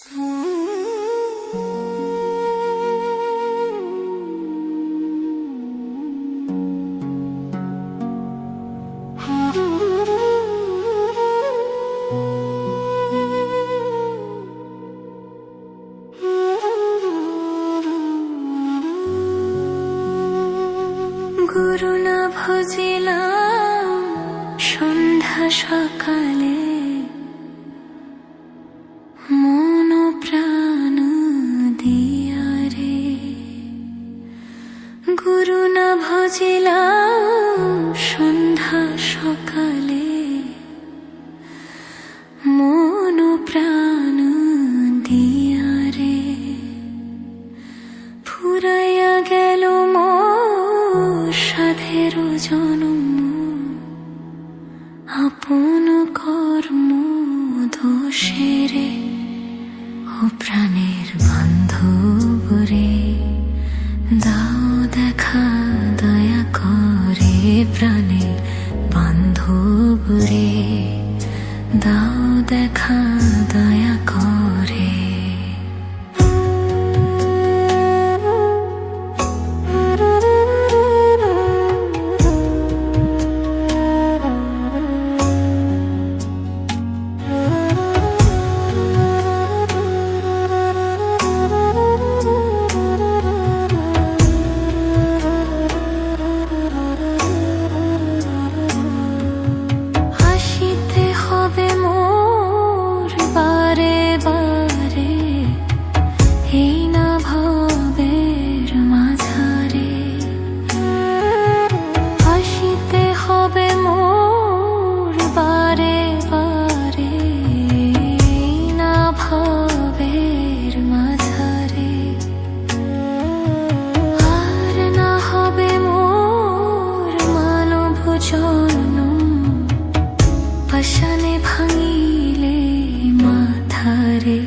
গুরু না ভজিলাম সন্ধ্যা সকালে, মন প্রাণ দিয়া রে। গুরু না ভজিলাম সন্ধ্যা সকালে, মন প্রাণ দিয়া রে। ফুরাইয়া গেল সাধের জনম, আপন কর্ম দোষেরে। ও প্রাণের বান্ধব রে, দাও দেখা দয়া করে। প্রাণের বান্ধব রে, দাও দেখা দয়া করে। পাষাণে ভাঙিলে মাথারে